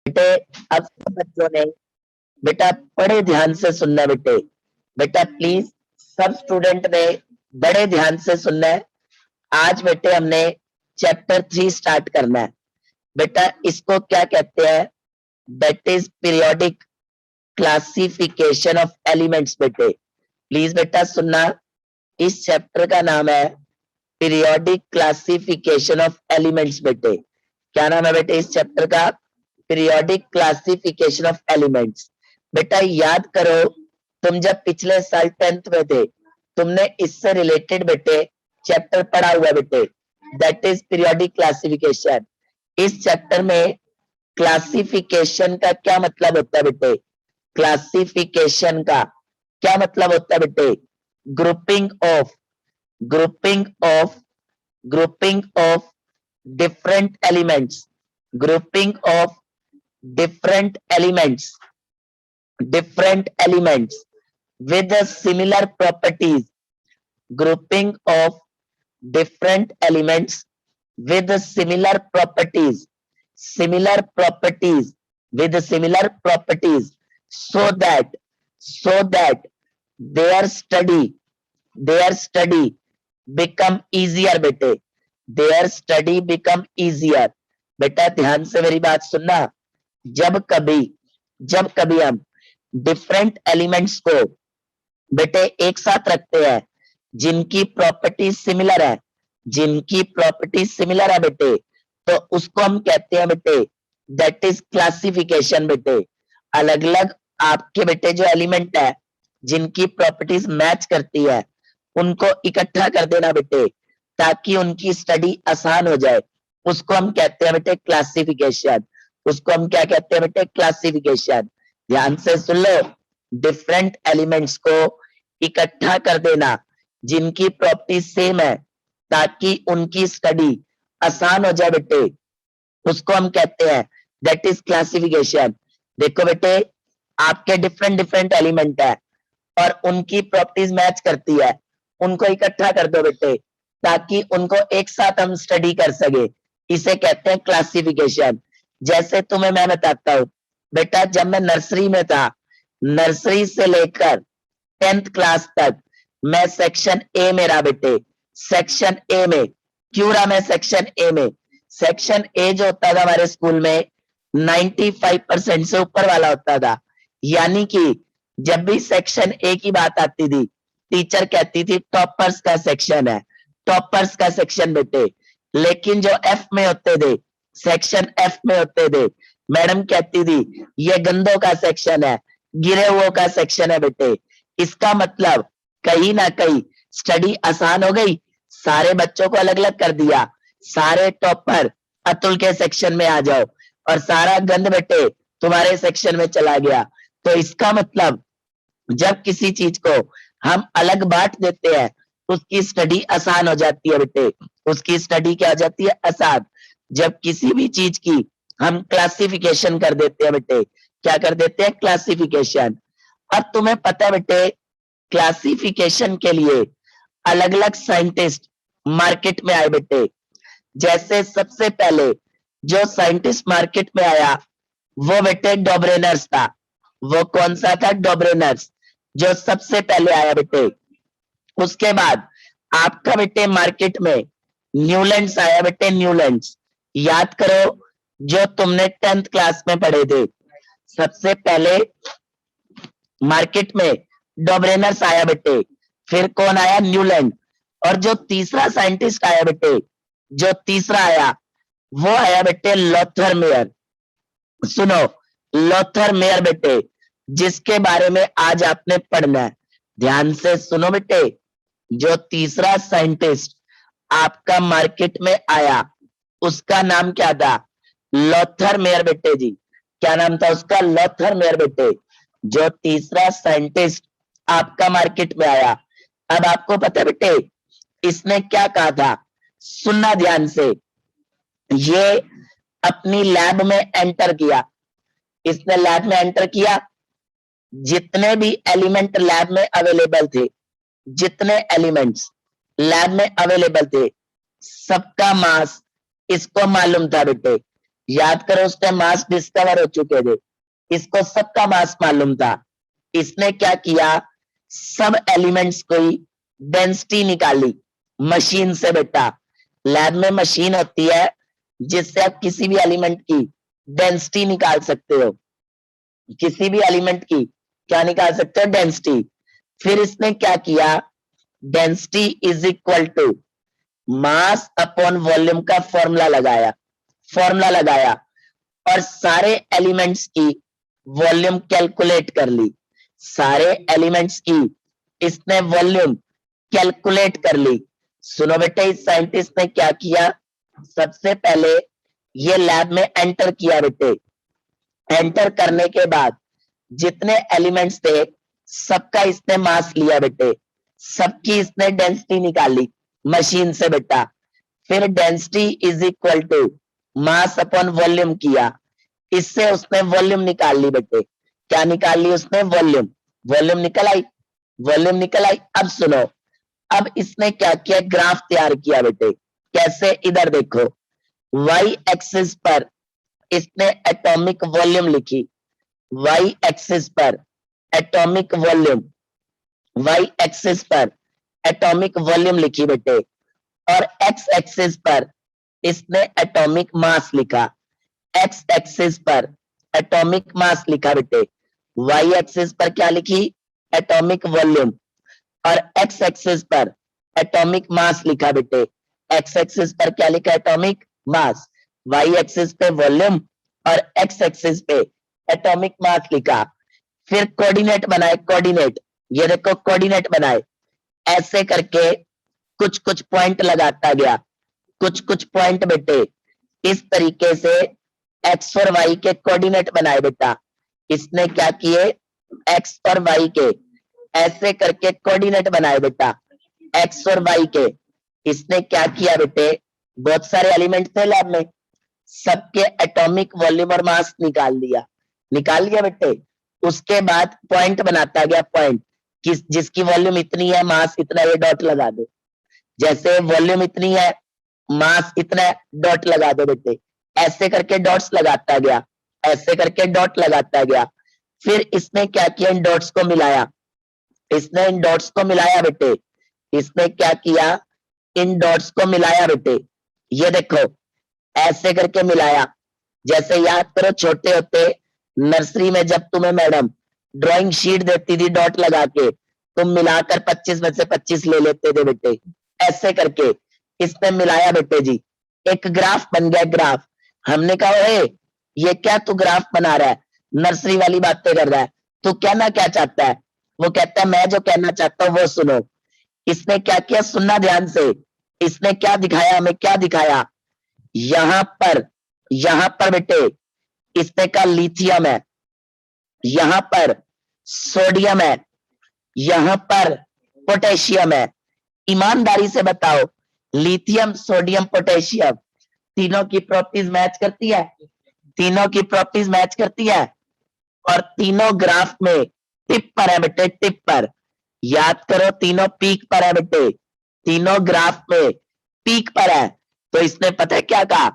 बेटे अब सब बच्चों ने बेटा बड़े ध्यान से सुनना बेटे। बेटा प्लीज सब स्टूडेंट ने बड़े ध्यान से सुनना है। आज बेटे हमने चैप्टर 3 स्टार्ट करना है। बेटा इसको क्या कहते हैं? That is periodic classification of elements. बेटे प्लीज बेटा सुनना, इस चैप्टर का नाम है पीरियोडिक क्लासिफिकेशन ऑफ एलिमेंट्स। बेटे क्या नाम है बेटे इस चैप्टर का? Periodic classification of elements. बेटा याद करो, तुम जब पिछले साल 10th में थे, तुमने इससे रिलेटेड बेटे चैप्टर पढ़ा हुआ बेटे, दैट इज पीरियोडिक क्लासिफिकेशन। इस चैप्टर में क्लासिफिकेशन का क्या मतलब होता है बेटे? क्लासिफिकेशन का क्या मतलब होता है बेटे? Grouping of grouping of grouping of different elements, grouping of different elements with the similar properties, grouping of different elements with the similar properties with similar properties, so that their study become easier बेटे, their study become easier। बेटा ध्यान से मेरी बात सुनना, जब कभी हम डिफरेंट एलिमेंट्स को बेटे एक साथ रखते हैं जिनकी प्रॉपर्टी सिमिलर है बेटे, तो उसको हम कहते हैं बेटे दैट इज क्लासिफिकेशन। बेटे अलग अलग आपके बेटे जो एलिमेंट है जिनकी प्रॉपर्टीज मैच करती है, उनको इकट्ठा कर देना बेटे ताकि उनकी स्टडी आसान हो जाए। उसको हम कहते हैं बेटे क्लासिफिकेशन। उसको हम क्या कहते हैं बेटे? क्लासिफिकेशन। ध्यान से सुन लो, डिफरेंट एलिमेंट्स को इकट्ठा कर देना जिनकी प्रॉपर्टी सेम है ताकि उनकी स्टडी आसान हो जाए बेटे, उसको हम कहते हैं दैट इज क्लासिफिकेशन। देखो बेटे, आपके डिफरेंट एलिमेंट है और उनकी प्रॉपर्टीज मैच करती है, उनको इकट्ठा कर दो बेटे ताकि उनको एक साथ हम स्टडी कर सके। इसे कहते हैं क्लासिफिकेशन। जैसे तुम्हें मैं बताता हूं बेटा, जब मैं नर्सरी में था, नर्सरी से लेकर 10th क्लास तक मैं सेक्शन ए में रहा बेटे। सेक्शन ए में क्यों रहा मैं? सेक्शन ए जो होता था हमारे स्कूल में 95% से ऊपर वाला होता था। यानी कि जब भी सेक्शन ए की बात आती थी, टीचर कहती थी टॉपर्स का सेक्शन है, टॉपर्स का सेक्शन बेटे। लेकिन जो एफ में होते थे, सेक्शन एफ में होते थे, मैडम कहती थी ये गंदों का सेक्शन है, गिरे हुओं का सेक्शन है बेटे। इसका मतलब कहीं ना कहीं स्टडी आसान हो गई, सारे बच्चों को अलग अलग कर दिया, सारे टॉपर अतुल के सेक्शन में आ जाओ और सारा गंद बेटे तुम्हारे सेक्शन में चला गया। तो इसका मतलब जब किसी चीज को हम अलग बांट देते हैं, उसकी स्टडी आसान हो जाती है बेटे। उसकी स्टडी क्या हो जाती है? आसान। जब किसी भी चीज की हम क्लासिफिकेशन कर देते हैं बेटे, क्या कर देते हैं? क्लासिफिकेशन। अब तुम्हें पता है बेटे, क्लासिफिकेशन के लिए अलग अलग साइंटिस्ट मार्केट में आए बेटे। जैसे सबसे पहले जो साइंटिस्ट मार्केट में आया वो बेटे डॉबरेनर्स था। वो कौन सा था? डॉबरेनर्स, जो सबसे पहले आया बेटे। उसके बाद आपका बेटे मार्केट में न्यूलैंड्स आया बेटे, न्यूलैंड्स। याद करो जो तुमने 10th क्लास में पढ़े थे, सबसे पहले मार्केट में डॉबरेनर्स आया बेटे, फिर कौन आया? न्यूलैंड। और जो तीसरा साइंटिस्ट आया बेटे, जो तीसरा आया वो आया बेटे लोथर मेयर। सुनो, लोथर मेयर बेटे, जिसके बारे में आज आपने पढ़ना है। ध्यान से सुनो बेटे, जो तीसरा साइंटिस्ट आपका मार्केट में आया उसका नाम क्या था? लोथर मेयर बेटे जी। क्या नाम था उसका? लोथर मेयर बेटे। जो तीसरा साइंटिस्ट आपका मार्केट में आया, अब आपको पता है बेटे इसने क्या कहा था? सुनना ध्यान से। ये अपनी लैब में एंटर किया, इसने लैब में एंटर किया, जितने भी एलिमेंट लैब में अवेलेबल थे, जितने एलिमेंट्स लैब में अवेलेबल थे, सबका मास इसको मालूम था बेटे। याद करो उस टाइम मास डिस्कवर हो चुके थे, इसको सबका मास मालूम था। इसने क्या किया, सब एलिमेंट्स की डेंसिटी निकाली मशीन से। बेटा लैब में मशीन होती है जिससे आप किसी भी एलिमेंट की डेंसिटी निकाल सकते हो, किसी भी एलिमेंट की क्या निकाल सकते हो, डेंसिटी। फिर इसने क्या किया, density is equal to mass upon volume का फॉर्मूला लगाया और सारे एलिमेंट्स की वॉल्यूम कैलकुलेट कर ली, सारे एलिमेंट्स की इसने वॉल्यूम कैलकुलेट कर ली। सुनो बेटे इस साइंटिस्ट ने क्या किया, सबसे पहले ये लैब में एंटर किया बेटे, एंटर करने के बाद जितने एलिमेंट्स थे सबका इसने मास लिया बेटे, सबकी इसने डेंसिटी निकाली मशीन से बेटा। फिर density is equal to mass upon volume किया, इससे उसने वॉल्यूम निकाल ली बेटे। क्या निकाल ली उसने, वॉल्यूम। वॉल्यूम निकल आई, वॉल्यूम निकल आई। अब सुनो, अब इसने क्या किया, ग्राफ तैयार किया बेटे। कैसे, इधर देखो, वाई एक्सिस पर इसने एटॉमिक वॉल्यूम लिखी, वाई एक्सिस पर एटॉमिक वॉल्यूम, वाई एक्सिस पर एटॉमिक वॉल्यूम लिखी बेटे, और एक्स एक्सिस पर इसने एटॉमिक मास लिखा, एक्स एक्सिस पर एटॉमिक मास लिखा बेटे। वाई एक्सिस पर क्या लिखी, एटॉमिक वॉल्यूम, और एक्स एक्सिस पर एटॉमिक मास लिखा बेटे। एक्स एक्सिस पर क्या लिखा, एटॉमिक मास, वाई एक्सिस पे वॉल्यूम और एक्स एक्सिस पे एटॉमिक मास लिखा। फिर कोऑर्डिनेट बनाए, कोऑर्डिनेट, ये देखो कोऑर्डिनेट बनाए, ऐसे करके कुछ कुछ पॉइंट लगाता गया, कुछ कुछ पॉइंट बेटे। इस तरीके से एक्स और वाई के कोऑर्डिनेट बनाए बेटा। इसने क्या किए, एक्स और वाई के ऐसे करके कोऑर्डिनेट बनाए बेटा, एक्स और वाई के। इसने क्या किया बेटे, बहुत सारे एलिमेंट थे लैब में, सबके एटॉमिक वॉल्यूम और मास निकाल लिया बेटे। उसके बाद पॉइंट बनाता गया, पॉइंट किस जिसकी वॉल्यूम इतनी है, मास इतना, ये डॉट लगा दो। जैसे वॉल्यूम इतनी है, मास इतना, डॉट लगा दो बेटे। ऐसे करके डॉट्स लगाता गया, ऐसे करके डॉट लगाता गया। फिर इसने क्या किया, इन डॉट्स को मिलाया, इसने इन डॉट्स को मिलाया बेटे। इसने क्या किया, इन डॉट्स को मिलाया बेटे। ये देखो ऐसे करके मिलाया। जैसे याद करो छोटे होते नर्सरी में जब तुम्हें मैडम ड्राइंग शीट देती थी डॉट लगा के, तुम मिलाकर 25 में से 25 ले लेते थे बेटे। ऐसे करके इसने मिलाया बेटे जी, एक ग्राफ बन गया, ग्राफ। हमने कहा ओए ये क्या तू ग्राफ बना रहा है, नर्सरी वाली बातें कर रहा है, तू कहना क्या चाहता है। वो कहता है मैं जो कहना चाहता हूं वो सुनो। इसने क्या किया, सुनना ध्यान से। इसने क्या दिखाया, हमें क्या दिखाया, यहां पर बेटे इसने कहा लिथियम है, यहां पर सोडियम है, यहां पर पोटेशियम है। ईमानदारी से बताओ, लिथियम सोडियम पोटेशियम तीनों की प्रॉपर्टीज मैच करती है, तीनों की प्रॉपर्टीज मैच करती है, और तीनों ग्राफ में टिप पर है बेटे, टिप पर। याद करो तीनों पीक पर है बेटे, तीनों ग्राफ में पीक पर है। तो इसने पता है क्या कहा,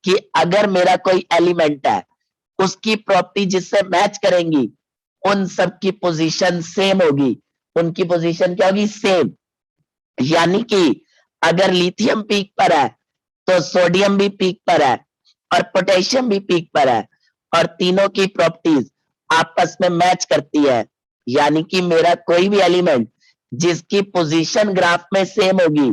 कि अगर मेरा कोई एलिमेंट है उसकी प्रॉपर्टी जिससे मैच करेंगी उन सब की पोजीशन सेम होगी, उनकी पोजीशन क्या होगी, सेम। यानी कि अगर लिथियम पीक पर है तो सोडियम भी पीक पर है और पोटेशियम भी पीक पर है, और तीनों की प्रॉपर्टीज आपस में मैच करती है। यानी कि मेरा कोई भी एलिमेंट जिसकी पोजीशन ग्राफ में सेम होगी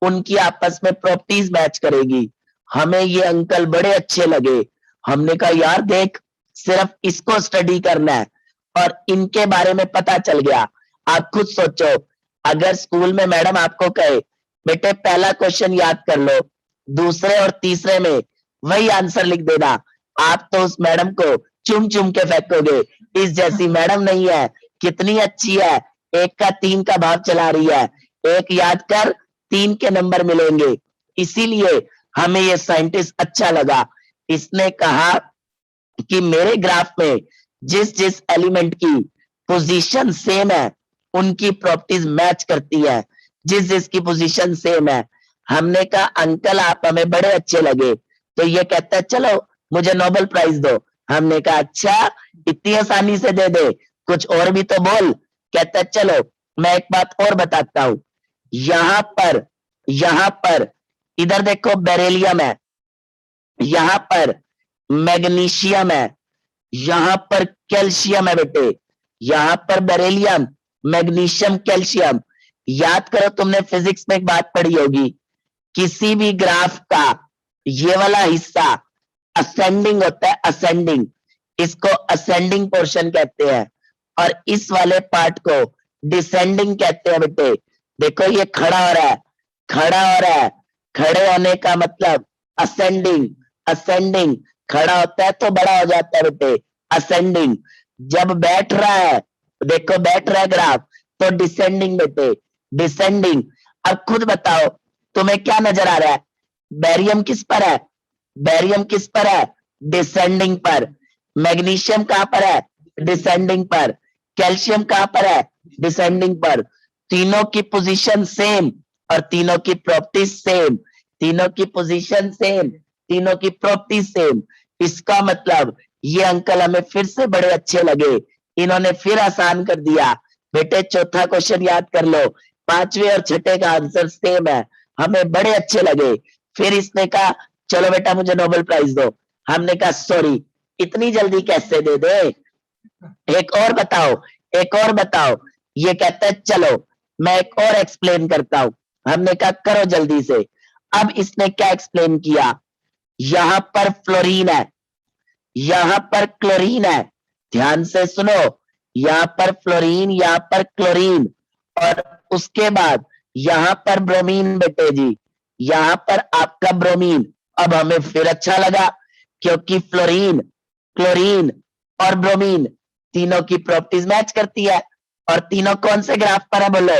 उनकी आपस में प्रॉपर्टीज मैच करेगी। हमें ये अंकल बड़े अच्छे लगे, हमने कहा यार देख सिर्फ इसको स्टडी करना है और इनके बारे में पता चल गया। आप खुद सोचो, अगर स्कूल में मैडम आपको कहे बेटे पहला क्वेश्चन याद कर लो, दूसरे और तीसरे में वही आंसर लिख देना, आप तो उस मैडम को चुम चुम के फेंकोगे, इस जैसी मैडम नहीं है, कितनी अच्छी है, एक का 3 का भाव चला रही है, एक याद कर 3 के नंबर मिलेंगे। इसीलिए हमें ये साइंटिस्ट अच्छा लगा। इसने कहा कि मेरे ग्राफ में जिस जिस एलिमेंट की पोजीशन सेम है उनकी प्रॉपर्टीज मैच करती है, जिस जिसकी पोजीशन सेम है। हमने कहा अंकल आप हमें बड़े अच्छे लगे, तो ये कहता है चलो मुझे नोबेल प्राइज दो। हमने कहा अच्छा, इतनी आसानी से दे दे, कुछ और भी तो बोल। कहता चलो मैं एक बात और बताता हूं। यहां पर इधर देखो बेरिलियम है, यहां पर मैग्नीशियम है, यहां पर कैल्शियम है बेटे, यहां पर बेरिलियम, मैग्नीशियम, कैल्शियम। याद करो तुमने फिजिक्स में एक बात पढ़ी होगी, किसी भी ग्राफ का ये वाला हिस्सा असेंडिंग होता है, असेंडिंग, इसको असेंडिंग पोर्शन कहते हैं, और इस वाले पार्ट को डिसेंडिंग कहते हैं बेटे। देखो ये खड़ा हो रहा है, खड़ा हो रहा है, खड़े होने का मतलब असेंडिंग, असेंडिंग, खड़ा होता है तो बड़ा हो जाता है बेटे, असेंडिंग। जब बैठ रहा है, देखो बैठ रहा है ग्राफ, तो डिसेंडिंग बेटे, डिसेंडिंग। अब खुद बताओ तुम्हें क्या नजर आ रहा है, बेरियम किस पर है, बेरियम किस पर है, डिसेंडिंग पर। मैग्नीशियम कहां पर है, डिसेंडिंग पर। कैल्शियम कहां पर है, डिसेंडिंग पर। तीनों की पोजीशन सेम और तीनों की प्रॉपर्टीज सेम, तीनों की पोजीशन सेम, तीनों की प्रॉपर्टीज सेम। इसका मतलब ये अंकल हमें फिर से बड़े अच्छे लगे, इन्होंने फिर आसान कर दिया। बेटे चौथा क्वेश्चन याद कर लो, पांचवे और छठे का आंसर सेम है, हमें बड़े अच्छे लगे। फिर इसने कहा चलो बेटा मुझे नोबेल प्राइज दो। हमने कहा सॉरी, इतनी जल्दी कैसे दे दे, एक और बताओ, एक और बताओ। ये कहता है चलो मैं एक और एक्सप्लेन करता हूं। हमने कहा करो जल्दी से। अब इसने क्या एक्सप्लेन किया, यहां पर फ्लोरीन है, यहां पर क्लोरीन है, ध्यान से सुनो, यहां पर फ्लोरीन, यहां पर क्लोरीन, और उसके बाद यहां पर ब्रोमीन बेटे जी, यहां पर आपका ब्रोमीन। अब हमें फिर अच्छा लगा, क्योंकि फ्लोरीन, क्लोरीन और ब्रोमीन तीनों की प्रॉपर्टीज मैच करती है, और तीनों कौन से ग्राफ पर है बोलो,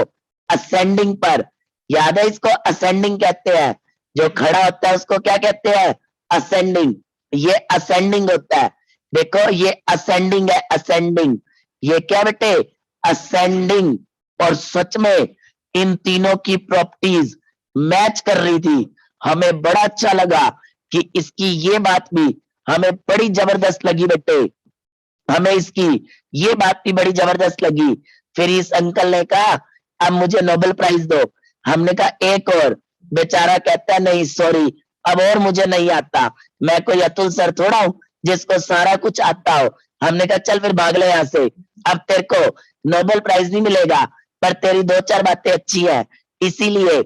असेंडिंग पर। याद है इसको असेंडिंग कहते हैं, जो खड़ा होता है उसको क्या कहते हैं, असेंडिंग। ये असेंडिंग होता है, देखो ये असेंडिंग है, असेंडिंग। ये क्या बेटे, असेंडिंग। और सच में इन तीनों की प्रॉपर्टीज मैच कर रही थी। हमें बड़ा अच्छा लगा कि इसकी ये बात भी हमें बड़ी जबरदस्त लगी बेटे, हमें इसकी ये बात भी बड़ी जबरदस्त लगी। फिर इस अंकल ने कहा अब मुझे नोबेल प्राइज दो। हमने कहा एक और। बेचारा कहता है नहीं सॉरी, अब और मुझे नहीं आता, मैं कोई अतुल सर थोड़ा हूं जिसको सारा कुछ आता हो। हमने कहा चल फिर भाग ले यहाँ से, अब तेरे को नोबेल प्राइज नहीं मिलेगा, पर तेरी दो चार बातें अच्छी है, इसीलिए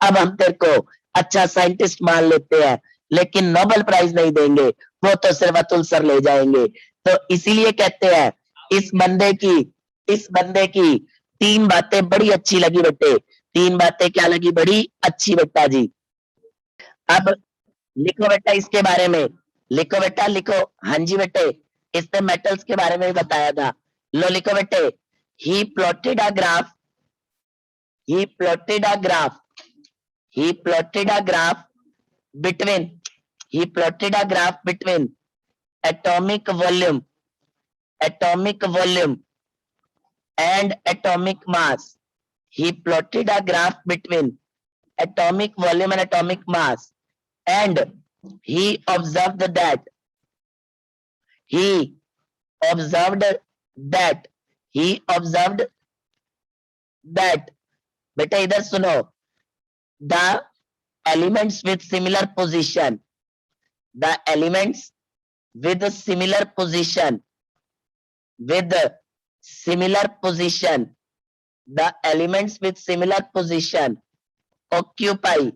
अब हम तेरे को अच्छा साइंटिस्ट मान लेते हैं, लेकिन नोबेल प्राइज नहीं देंगे, वो तो सिर्फ अतुल सर ले जाएंगे। तो इसीलिए कहते हैं इस बंदे की तीन बातें बड़ी अच्छी लगी बेटे, तीन बातें क्या लगी, बड़ी अच्छी बेटा जी। अब लिखो बेटा इसके बारे में, लिखो बेटा लिखो। हाँ जी बेटे, इसने मेटल्स के बारे में भी बताया था। लो लिखो बेटे, he plotted a graph, he plotted a graph, he plotted a graph between, he plotted a graph between atomic volume, atomic volume and atomic mass. He plotted a graph between atomic volume and atomic mass, and he observed that he observed that he observed that बेटा इधर सुनो, the elements with similar position, the elements with similar position, with similar position, the elements with similar position occupy,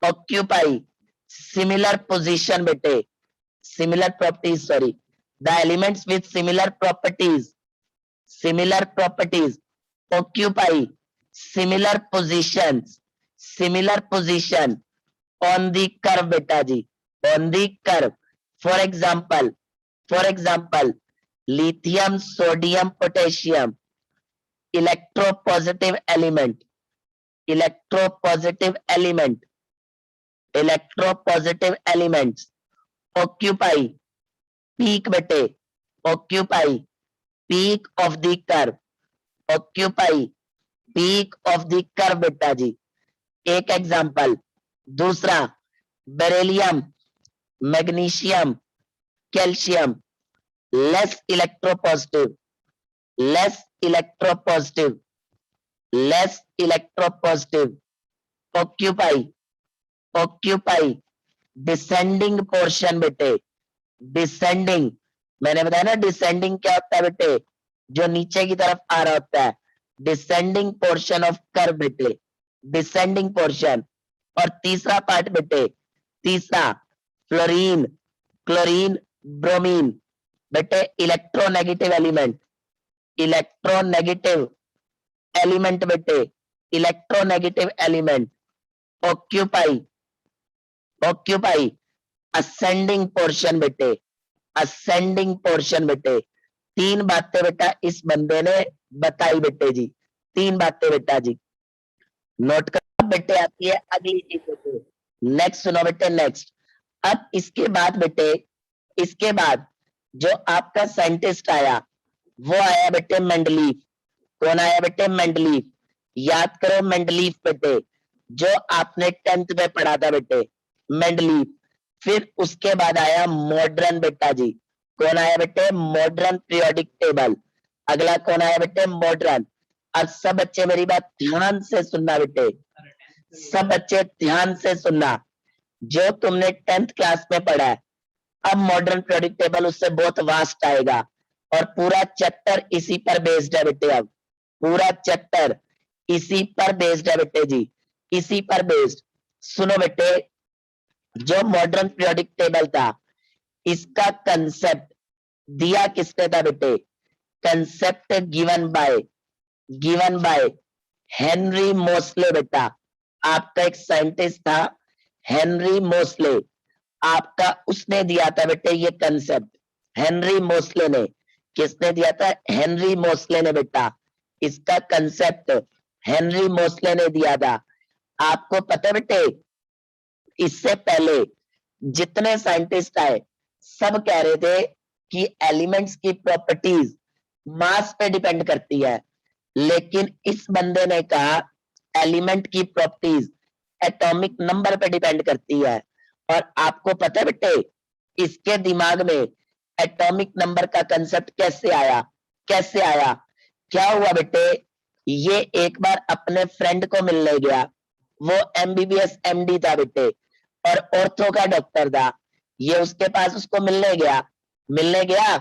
occupy similar position bete, similar properties, sorry, the elements with similar properties, similar properties occupy similar positions, similar position on the curve beta ji, on the curve. For example, for example, lithium, sodium, potassium, electropositive element, electropositive element, electropositive elements occupy peak bete, occupy peak of the curve, occupy peak of the curve बेटा जी, एक example. दूसरा beryllium, magnesium, calcium less electropositive, less electropositive, less electropositive, occupy, occupy descending portion बेटे, descending, मैंने बताया ना descending क्या होता है बेटे, जो नीचे की तरफ आ रहा होता है, डिसेंडिंग पोर्शन ऑफ कर्व बेटे, डिसेंडिंग पोर्शन। और तीसरा पार्ट बेटे, तीसरा फ्लोरीन, क्लोरीन, ब्रोमीन बेटे, इलेक्ट्रोनेगेटिव एलिमेंट, इलेक्ट्रोनेगेटिव एलिमेंट बेटे, electronegative element, occupy, occupy ascending portion बेटे, असेंडिंग पोर्शन बेटे। तीन बातें बेटा इस बंदे ने बताई बेटे जी, तीन बातें बेटा जी, नोट कर बेटे। आती है अगली चीज बेटे, नेक्स्ट सुनो बेटे, नेक्स्ट। अब इसके बाद बेटे, इसके बाद जो आपका साइंटिस्ट आया वो आया बेटे मेंडलीफ। कौन आया बेटे? मेंडलीफ। याद करो मेंडलीफ बेटे, जो आपने 10th में पढ़ा था बेटे, मेंडलीफ। फिर उसके बाद आया मॉडर्न बेटा जी। कौन आया बेटे? Modern periodic table. अगला कौन आया बेटे? मॉडर्न। और सब बच्चे मेरी बात ध्यान से सुनना बेटे, सब बच्चे ध्यान से सुनना, जो तुमने 10th क्लास में पढ़ा है, अब मॉडर्न पीरियोडिक टेबल उससे बहुत वास्ट आएगा, और पूरा चैप्टर इसी पर बेस्ड है बेटे। अब पूरा चैप्टर इसी पर बेस्ड है बेटे जी, इसी पर बेस्ड। सुनो बेटे, जो मॉडर्न पीरियोडिक टेबल था, इसका कंसेप्ट दिया किसने था बेटे? Concept given by Henry Moseley बेटा। आपका एक साइंटिस्ट था हेनरी मोस्ले, आपका उसने दिया था बेटे ये कंसेप्ट, हेनरी मोस्ले ने। किसने दिया था? हेनरी मोस्ले ने बेटा, इसका कंसेप्ट हेनरी मोस्ले ने दिया था। आपको पता बेटे, इससे पहले जितने साइंटिस्ट आए सब कह रहे थे कि एलिमेंट्स की प्रॉपर्टीज मास पे डिपेंड करती है, लेकिन इस बंदे ने कहा एलिमेंट की प्रॉपर्टीज एटॉमिक नंबर पे डिपेंड करती है। और आपको पता है बेटे, इसके दिमाग में एटॉमिक नंबर का कंसेप्ट कैसे आया? कैसे आया? क्या हुआ बेटे, ये एक बार अपने फ्रेंड को मिलने गया, वो एमबीबीएस एमडी था बेटे, और ऑर्थो का डॉक्टर था। ये उसके पास उसको मिलने गया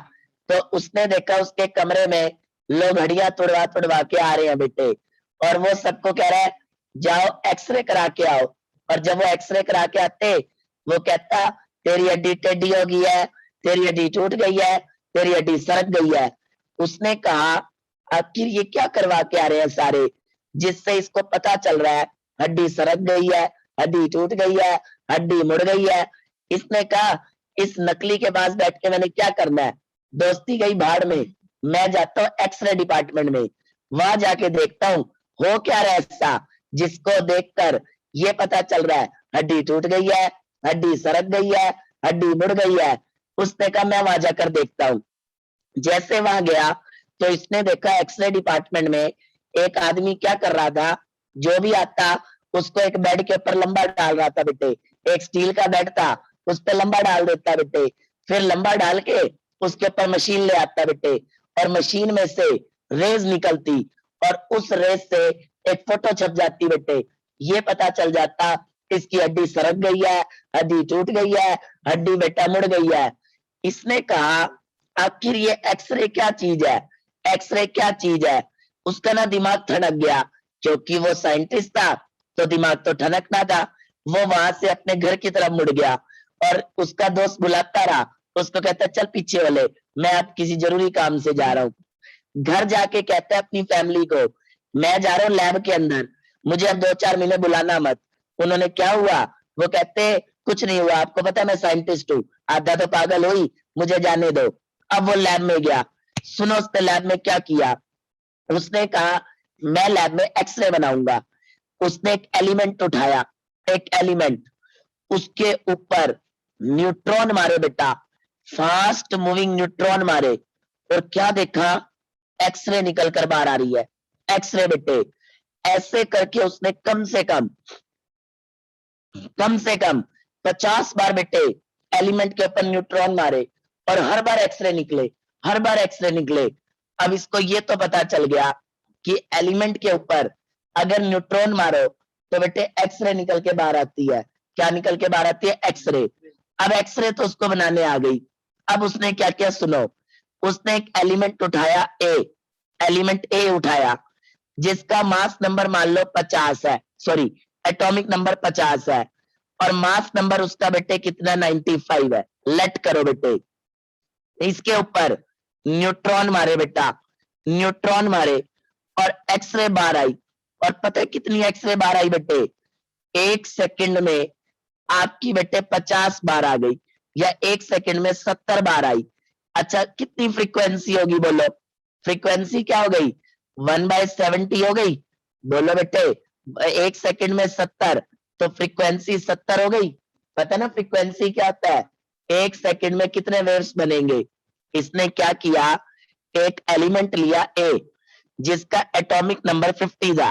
तो उसने देखा उसके कमरे में लोग हड्डियां तुड़वा के आ रहे हैं बेटे, और वो सबको कह रहा है जाओ एक्सरे करा के आओ। और जब वो एक्सरे करा के आते, वो कहता तेरी हड्डी टेढ़ी हो गई है, तेरी हड्डी टूट गई है, तेरी हड्डी सरक गई है। उसने कहा आखिर ये क्या करवा के आ रहे हैं सारे, जिससे इसको पता चल रहा है हड्डी सरक गई है, हड्डी टूट गई है, हड्डी मुड़ गई है। इसने कहा इस नकली के पास बैठ के मैंने क्या करना है, दोस्ती गई भाड़ में, मैं जाता हूँ एक्सरे डिपार्टमेंट में, वहां जाके देखता हूँ हो क्या रहा है ऐसा जिसको देखकर ये पता चल रहा है हड्डी टूट गई है, हड्डी सरक गई है, हड्डी मुड़ गई है। उसने कहा मैं वहां जाकर देखता हूँ। जैसे वहां गया तो इसने देखा एक्सरे डिपार्टमेंट में एक आदमी क्या कर रहा था, जो भी आता उसको एक बेड के ऊपर लंबा डाल रहा था बेटे, एक स्टील का बेड था उस पर लंबा डाल देता बेटे, फिर लंबा डाल के उसके ऊपर मशीन ले आता बेटे, और मशीन में से रेज निकलती, और उस रेज से एक फोटो छप जाती बेटे। ये पता चल जाता इसकी हड्डी सरक गई है, हड्डी टूट गई है, हड्डी बेटा मुड़ गई है। इसने कहा आखिर ये एक्सरे क्या चीज है, एक्सरे क्या चीज है। उसका ना दिमाग ठनक गया, क्योंकि वो साइंटिस्ट था तो दिमाग तो ठनकना था। वो वहां से अपने घर की तरफ मुड़ गया, और उसका दोस्त बुलाता रहा, उसको कहता चल पीछे वाले, मैं अब किसी जरूरी काम से जा रहा हूँ। घर जाके कहता है अपनी फैमिली को मैं जा रहा हूँ लैब के अंदर, मुझे अब 2-4 महीने बुलाना मत। उन्होंने क्या हुआ, वो कहते कुछ नहीं हुआ, आपको पता है मैं साइंटिस्ट हूँ, आधा तो पागल हुई, मुझे जाने दो। अब वो लैब में गया, सुनो उसने लैब में क्या किया। उसने कहा मैं लैब में एक्सरे बनाऊंगा। उसने एक एलिमेंट उठाया, एक एलिमेंट, उसके ऊपर न्यूट्रॉन मारे बेटा, फास्ट मूविंग न्यूट्रॉन मारे, और क्या देखा, एक्सरे निकल कर बाहर आ रही है। एक्सरे बेटे, ऐसे करके उसने कम से कम 50 बार बेटे एलिमेंट के ऊपर न्यूट्रॉन मारे, और हर बार एक्सरे निकले, हर बार एक्सरे निकले। अब इसको ये तो पता चल गया कि एलिमेंट के ऊपर अगर न्यूट्रॉन मारो तो बेटे एक्सरे निकल के बाहर आती है। क्या निकल के बाहर आती है? एक्सरे। अब एक्सरे तो उसको बनाने आ गई। अब उसने क्या किया सुनो, उसने एक एलिमेंट उठाया ए, एलिमेंट ए उठाया जिसका मास नंबर मान लो 50 है, सॉरी एटॉमिक नंबर 50 है और मास नंबर उसका बेटे कितना 95 है। लेट करो बेटे, इसके ऊपर न्यूट्रॉन मारे बेटा, न्यूट्रॉन मारे और एक्सरे बाहर आई। और पता है कितनी एक्सरे बाहर आई बेटे? 1 सेकंड में आपकी बेटे 50 बार आ गई या 1 सेकंड में 70 बार आई। अच्छा कितनी फ्रीक्वेंसी होगी बोलो? फ्रीक्वेंसी क्या हो गई? 1/70 हो गई। बोलो बेटे 1 सेकंड में 70 तो फ्रीक्वेंसी 70 हो गई। पता ना फ्रीक्वेंसी क्या होता है? 1 सेकंड में कितने वेव्स बनेंगे। इसने क्या किया, एक एलिमेंट लिया ए जिसका एटॉमिक नंबर 50 था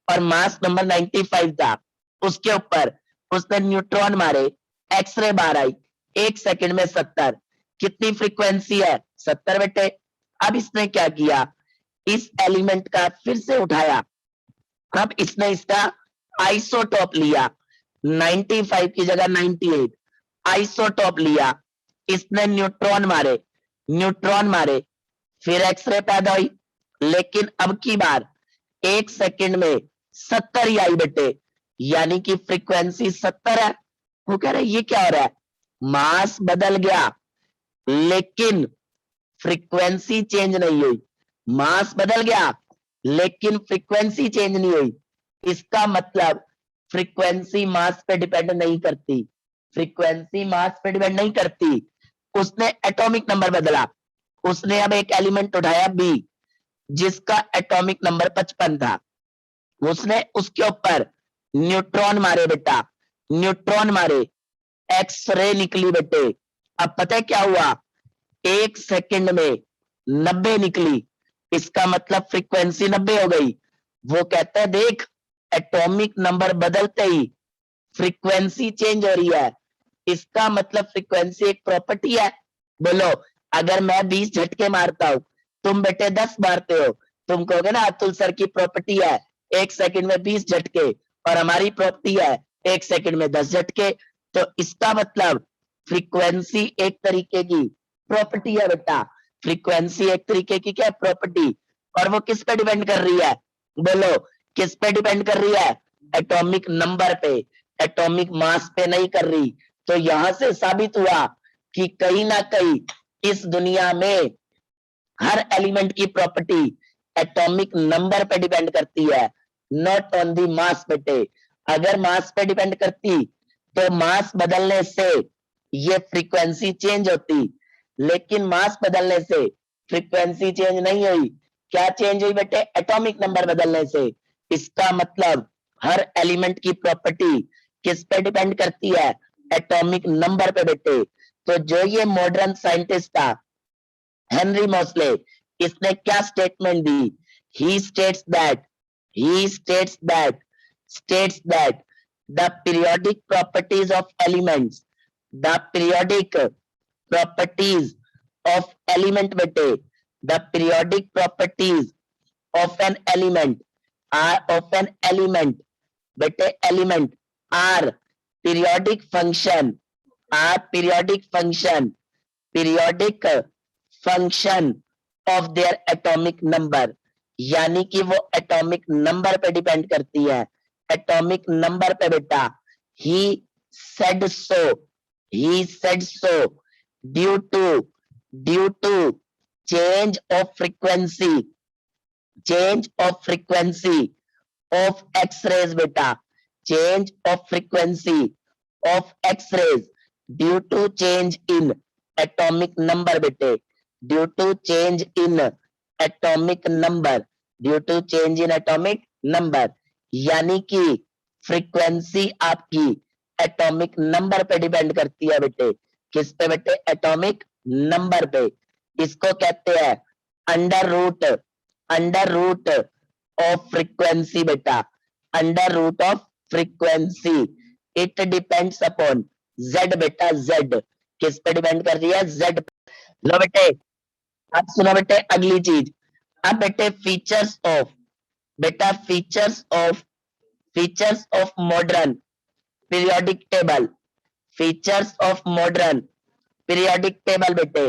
और मास नंबर 95 था। उसके ऊपर उसने न्यूट्रॉन मारे, एक्सरे बाहर आई, 1 सेकंड में 70। कितनी फ्रीक्वेंसी है? 70 बेटे। अब इसने क्या किया, इस एलिमेंट का फिर से उठाया। अब इसने इसका आइसोटॉप लिया, 95 की जगह 98 आइसोटॉप लिया। इसने न्यूट्रॉन मारे, न्यूट्रॉन मारे, फिर एक्सरे पैदा हुई। लेकिन अब की बार 1 सेकंड में 70 ही आई बेटे, यानी कि फ्रीक्वेंसी 70 है। वो कह रहे ये क्या हो रहा है, मास बदल गया लेकिन फ्रीक्वेंसी चेंज नहीं हुई। मास बदल गया लेकिन फ्रीक्वेंसी चेंज नहीं हुई। इसका मतलब फ्रीक्वेंसी मास पे डिपेंड नहीं करती, फ्रीक्वेंसी मास पे डिपेंड नहीं करती। उसने एटॉमिक नंबर बदला, उसने अब एक एलिमेंट उठाया बी जिसका एटॉमिक नंबर 55 था। उसने उसके ऊपर न्यूट्रॉन मारे बेटा, न्यूट्रॉन मारे, एक्सरे निकली बेटे। अब पता है क्या हुआ, 1 सेकंड में 90 निकली। इसका मतलब फ्रीक्वेंसी 90 हो गई। वो कहता है देख एटॉमिक नंबर बदलते ही फ्रीक्वेंसी चेंज हो रही है। इसका मतलब फ्रीक्वेंसी एक प्रॉपर्टी है। बोलो अगर मैं 20 झटके मारता हूं, तुम बेटे 10 मारते हो, तुम कहोगे ना अतुल सर की प्रॉपर्टी है 1 सेकंड में 20 झटके और हमारी प्रॉपर्टी है 1 सेकंड में 10 झटके। तो इसका मतलब फ्रीक्वेंसी एक तरीके की प्रॉपर्टी है बेटा, फ्रीक्वेंसी एक तरीके की क्या प्रॉपर्टी। और वो किस पे डिपेंड कर रही है? बोलो किस पे डिपेंड कर रही है? एटॉमिक नंबर पे, एटॉमिक मास पे नहीं कर रही। तो यहां से साबित हुआ कि कहीं ना कहीं इस दुनिया में हर एलिमेंट की प्रॉपर्टी एटॉमिक नंबर पे डिपेंड करती है, नॉट ऑन दी मास बेटे। अगर मास पे डिपेंड करती तो मास बदलने से ये फ्रीक्वेंसी चेंज होती, लेकिन मास बदलने से फ्रीक्वेंसी चेंज नहीं हुई। क्या चेंज हुई बेटे? एटॉमिक नंबर बदलने से। इसका मतलब हर एलिमेंट की प्रॉपर्टी किस पे डिपेंड करती है? एटॉमिक नंबर पे बेटे। तो जो ये मॉडर्न साइंटिस्ट था हेनरी मोस्ले, इसने क्या statement the? He states that, he states that the periodic properties of elements, the periodic properties of element bete, the periodic properties of an element are of an element bete, element are periodic function, are periodic function, periodic function of their atomic number। यानी कि वो atomic number पे depend करती है, atomic number पे बेटा। He said so, he said so due to change of frequency, change of frequency of X rays बेटा, change of frequency of X rays due to change in atomic number बेटे, due to change in atomic number, due to change in atomic number. यानी कि frequency आपकी atomic number पे depend करती है बेटे। किस पे बेटे? एटॉमिक नंबर पे। इसको कहते हैं अंडर रूट ऑफ फ्रीक्वेंसी बेटा, under root of frequency. It depends upon Z बेटा, जेड किस पे डिपेंड कर रही है? जेड। लो बेटे, अब सुनो बेटे अगली चीज। अब बेटे features of modern periodic table, features of modern periodic table बेटे।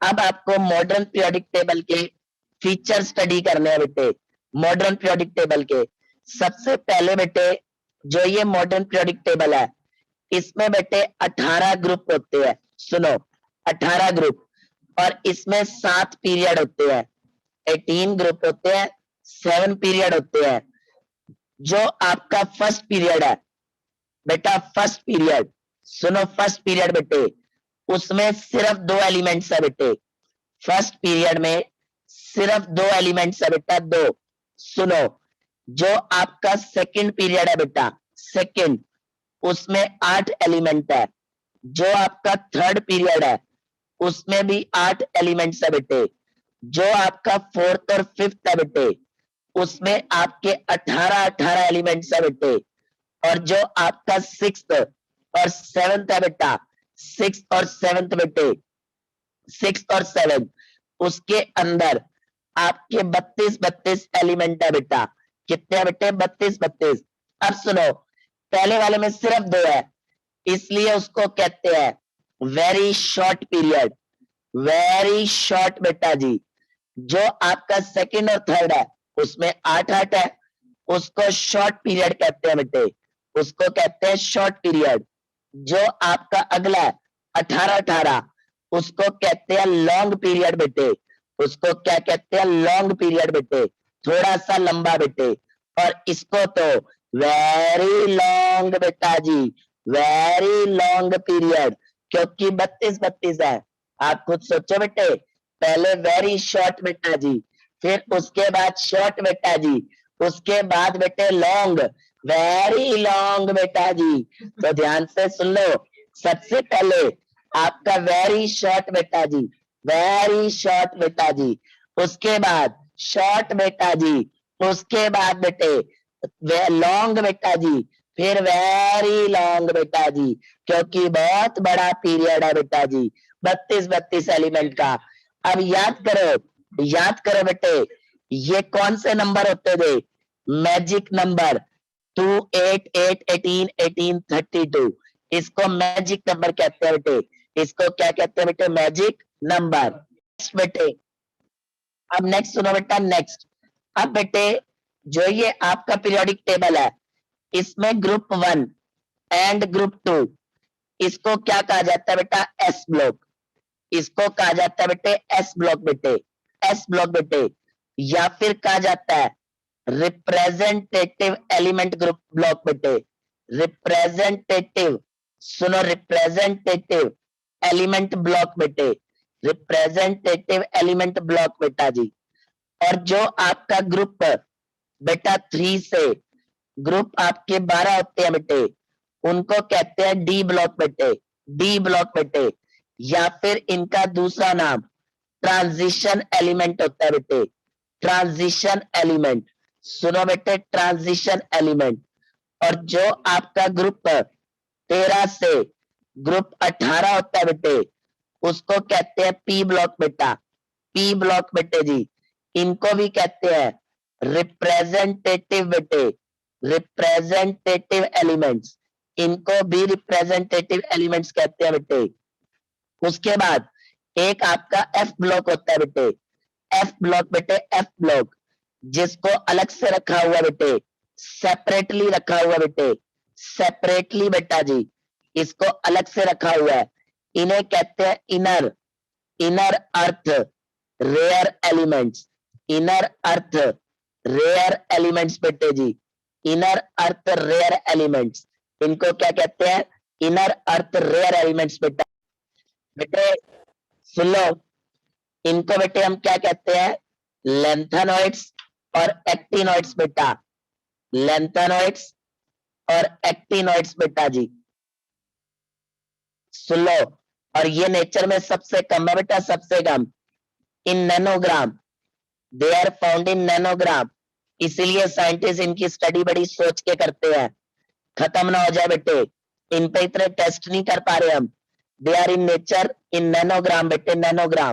अब आपको मॉडर्न पीरियोडिक टेबल के फीचर स्टडी करने हैं बेटे। मॉडर्न पीरियोडिक टेबल के सबसे पहले बेटे, जो ये मॉडर्न पीरियोडिक टेबल है, इसमें बेटे 18 ग्रुप होते हैं। सुनो, 18 ग्रुप, और इसमें 7 पीरियड होते हैं। 18 ग्रुप होते हैं, 7 पीरियड होते हैं। जो आपका फर्स्ट पीरियड है बेटा, फर्स्ट पीरियड, सुनो फर्स्ट पीरियड बेटे, उसमें सिर्फ 2 एलिमेंट्स है बेटे। फर्स्ट पीरियड में सिर्फ 2 एलिमेंट्स है बेटा, 2। सुनो, जो आपका सेकंड पीरियड है बेटा, सेकंड, उसमें 8 एलिमेंट है। जो आपका थर्ड पीरियड है, उसमें भी 8 एलिमेंट्स है बेटे। जो आपका फोर्थ और फिफ्थ है बेटे, उसमें आपके 18 एलिमेंट्स है बेटे। और जो आपका सिक्स्थ और सेवंथ है बेटा, सिक्स और सेवंथ बेटे, सिक्स और सेवंथ, उसके अंदर आपके 32 एलिमेंट है बेटा। कितने है बेटे? 32। अब सुनो, पहले वाले में सिर्फ 2 है, इसलिए उसको कहते हैं very short period. Very short बेटा जी। जो आपका सेकंड और थर्ड है, उसमें 8 है, उसको शॉर्ट पीरियड कहते हैं बेटे, उसको कहते हैं शॉर्ट पीरियड। जो आपका अगला है 18, उसको कहते हैं लॉन्ग पीरियड बेटे। उसको क्या कहते हैं? लॉन्ग पीरियड बेटे, थोड़ा सा लंबा बेटे। और इसको तो वेरी लॉन्ग बेटा जी, वेरी लॉन्ग पीरियड, क्योंकि 32 है। आप खुद सोचो बेटे, पहले वेरी शॉर्ट बेटा जी, फिर उसके बाद शॉर्ट बेटा जी, उसके बाद बेटे लॉन्ग, वेरी लॉन्ग बेटा जी। तो ध्यान से सुन लो, सबसे पहले आपका वेरी शॉर्ट बेटा जी, वेरी शॉर्ट बेटा जी, उसके बाद शॉर्ट बेटा जी, उसके बाद बेटे लॉन्ग बेटा जी, फिर वेरी लॉन्ग बेटा जी, क्योंकि बहुत बड़ा पीरियड है बेटा जी, 32 एलिमेंट का। अब याद करो बेटे, ये कौन से नंबर होते थे? Magic number 2, 8, 8, 18, 18, 32। इसको मैजिक नंबर कहते हैं बेटे। इसको क्या कहते हैं बेटे? Magic number. नेक्स्ट बेटे, अब नेक्स्ट सुनो बेटा, नेक्स्ट। अब बेटे, जो ये आपका पीरियोडिक टेबल है, इसमें ग्रुप 1 एंड ग्रुप 2, इसको क्या कहा जाता है बेटा? S block. इसको कहा जाता है बेटे एस ब्लॉक बेटे, एस ब्लॉक बेटे। या फिर कहा जाता है रिप्रेजेंटेटिव एलिमेंट ग्रुप ब्लॉक बेटे, रिप्रेजेंटेटिव, सुनो, रिप्रेजेंटेटिव एलिमेंट ब्लॉक बेटे, रिप्रेजेंटेटिव एलिमेंट ब्लॉक बेटा जी। और जो आपका ग्रुप बेटा 3 से ग्रुप आपके 12 होते हैं बेटे, उनको कहते हैं डी ब्लॉक बेटे, डी ब्लॉक बेटे। या फिर इनका दूसरा नाम ट्रांजिशन एलिमेंट होता है बेटे, ट्रांजिशन एलिमेंट, सुनो बेटे, ट्रांजिशन एलिमेंट। और जो आपका ग्रुप 13 से ग्रुप 18 होता है बेटे, उसको कहते हैं पी ब्लॉक बेटा, पी ब्लॉक बेटे जी। इनको भी कहते हैं रिप्रेजेंटेटिव बेटे, रिप्रेजेंटेटिव एलिमेंट्स, इनको भी रिप्रेजेंटेटिव एलिमेंट्स कहते हैं बेटे। उसके बाद एक आपका एफ ब्लॉक होता है बेटे, एफ ब्लॉक बेटे, एफ ब्लॉक, जिसको अलग से रखा हुआ बेटे, सेपरेटली रखा हुआ बेटे, सेपरेटली बेटा जी, इसको अलग से रखा हुआ है। इन्हें कहते हैं इनर, इनर अर्थ रेयर एलिमेंट्स, इनर अर्थ रेयर एलिमेंट्स बेटे जी, इनर अर्थ रेयर एलिमेंट्स, इनको क्या कहते हैं? इनर अर्थ रेयर एलिमेंट्स बेटा। बेटे सुन लो, इनको बेटे हम क्या कहते हैं? लेंथेनॉइड्स और एक्टिनॉइड्स बेटा, लेंथेनॉइड्स और एक्टिनॉइड्स बेटा जी, सुन लो। और ये नेचर में सबसे कम है बेटा, सबसे कम, in nanogram, they are found in nanogram. इसीलिए साइंटिस्ट इनकी स्टडी बड़ी सोच के करते हैं, खत्म ना हो जाए बेटे। इन पे इतने टेस्ट नहीं कर पा रहे हम, they are in nature in nanogram बेटे, नैनोग्राम।